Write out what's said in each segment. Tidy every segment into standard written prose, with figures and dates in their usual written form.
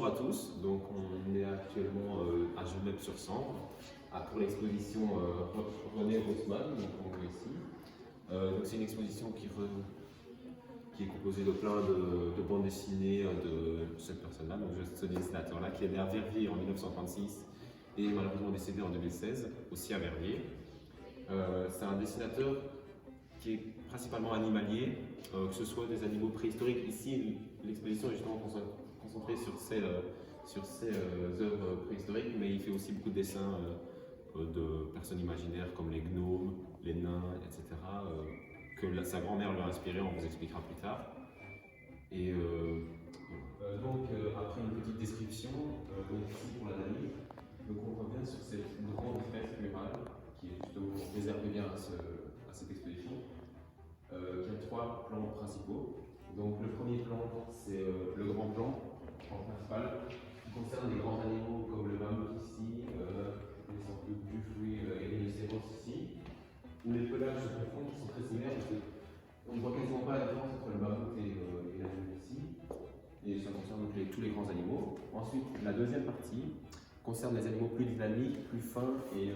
à tous, donc on est actuellement à Genève-sur-Sambre pour l'exposition René Haussmann, donc on voit ici. Donc c'est une exposition qui est composée de plein de bandes dessinées de cette personne-là, donc ce dessinateur-là, qui est né à Verviers en 1936 et malheureusement décédé en 2016, aussi à Verviers. C'est un dessinateur qui est principalement animalier, que ce soit des animaux préhistoriques. Ici, l'exposition est justement concentrée sur ces œuvres préhistoriques, mais il fait aussi beaucoup de dessins de personnes imaginaires comme les gnomes, les nains, etc., que sa grand-mère lui a inspiré, on vous expliquera plus tard. Et après une petite description, ici pour l'analyse, donc on revient sur cette grande fresque murale qui est justement réservée bien à cette exposition, qui a trois plans principaux. Donc le premier plan, c'est le grand plan, principal, qui concerne les grands animaux comme le mammouth ici, les sortes de buffles et les rhinocéros ici, où les pelages se confondent, qui sont très similaires, parce qu'on ne voit quasiment pas la différence entre le mammouth et l'animal ici, et ça concerne donc tous les grands animaux. Ensuite, la deuxième partie concerne les animaux plus dynamiques, plus fins et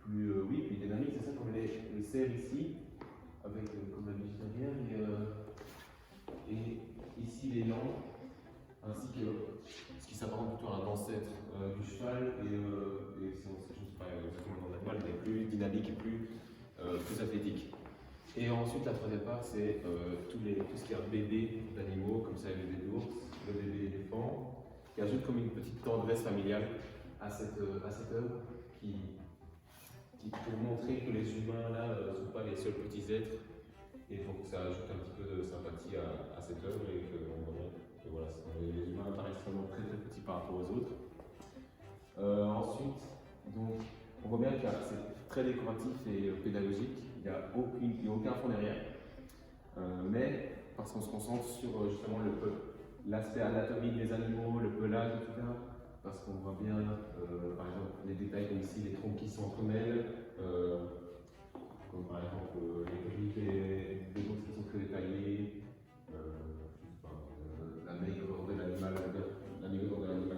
plus dynamiques, c'est ça, comme le cerf ici, avec comme la biche derrière, et ici les lans, ainsi que ce qui s'apparente plutôt à un ancêtre du cheval, et je ne sais pas exactement le nom de l'animal, mais plus dynamique et plus athlétique. Et ensuite, la troisième part, c'est tout ce qui est un bébé d'animaux, comme ça le bébé d'ours, le bébé d'éléphant, qui ajoute comme une petite tendresse familiale à cette œuvre qui pour montrer que les humains là ne sont pas les seuls petits êtres, et donc ça ajoute un petit peu de sympathie à cette œuvre, et que voilà, les humains paraissent vraiment très très petits par rapport aux autres. Ensuite, donc, on voit bien que c'est très décoratif et pédagogique, il n'y a aucun fond derrière, mais parce qu'on se concentre sur justement l'aspect anatomique des animaux, le pelage, etc. Parce qu'on voit bien, par exemple, les détails comme ici, les troncs qui s'entremêlent, comme par exemple les griffes et les autres qui sont très détaillés, la maigre de l'animal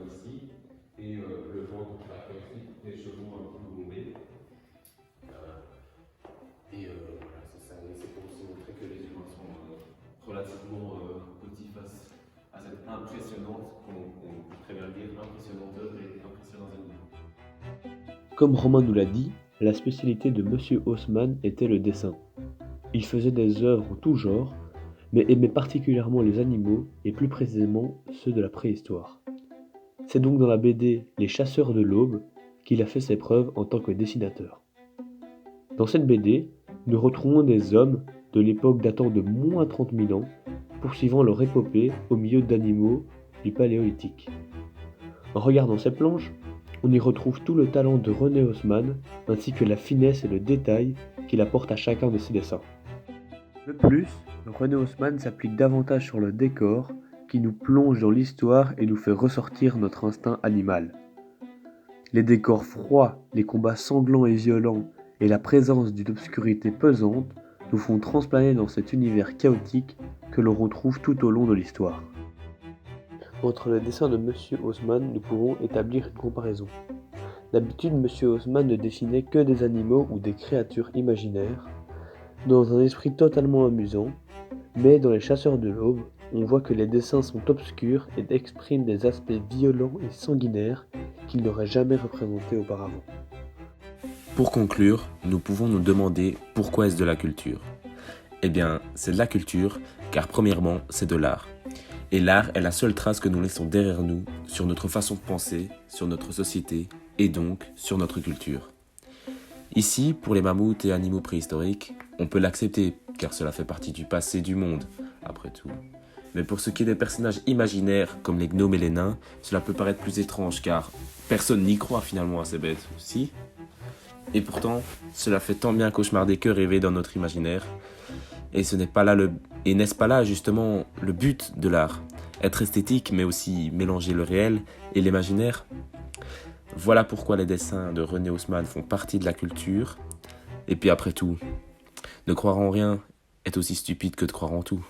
ici, et le ventre caractéristique des chevaux un peu bombés. Voilà, c'est ça, c'est pour se montrer que les humains sont relativement petits face à cette impressionnante, qu'on peut très bien le dire, impressionnante œuvre et impressionnants animaux. Comme Romain nous l'a dit, la spécialité de Monsieur Haussmann était le dessin. Il faisait des œuvres en tout genre, mais aimait particulièrement les animaux et plus précisément ceux de la préhistoire. C'est donc dans la BD Les Chasseurs de l'Aube qu'il a fait ses preuves en tant que dessinateur. Dans cette BD, nous retrouvons des hommes de l'époque datant de moins 30 000 ans, poursuivant leur épopée au milieu d'animaux du Paléolithique. En regardant ces planches, on y retrouve tout le talent de René Haussmann, ainsi que la finesse et le détail qu'il apporte à chacun de ses dessins. De plus, René Haussmann s'applique davantage sur le décor, qui nous plonge dans l'histoire et nous fait ressortir notre instinct animal. Les décors froids, les combats sanglants et violents, et la présence d'une obscurité pesante nous font transplaner dans cet univers chaotique que l'on retrouve tout au long de l'histoire. Entre les dessins de Monsieur Haussmann, nous pouvons établir une comparaison. D'habitude, Monsieur Haussmann ne dessinait que des animaux ou des créatures imaginaires, dans un esprit totalement amusant, mais dans Les Chasseurs de l'Aube, on voit que les dessins sont obscurs et expriment des aspects violents et sanguinaires qu'il n'aurait jamais représentés auparavant. Pour conclure, nous pouvons nous demander pourquoi est-ce de la culture ? Eh bien, c'est de la culture car premièrement, c'est de l'art. Et l'art est la seule trace que nous laissons derrière nous sur notre façon de penser, sur notre société et donc sur notre culture. Ici, pour les mammouths et animaux préhistoriques, on peut l'accepter car cela fait partie du passé du monde, après tout. Mais pour ce qui est des personnages imaginaires comme les gnomes et les nains, cela peut paraître plus étrange car personne n'y croit finalement à ces bêtes, si ? Et pourtant, cela fait tant bien cauchemarder que rêver dans notre imaginaire. Et n'est-ce pas là justement le but de l'art ? Être esthétique mais aussi mélanger le réel et l'imaginaire. Voilà pourquoi les dessins de René Haussmann font partie de la culture. Et puis après tout, ne croire en rien est aussi stupide que de croire en tout.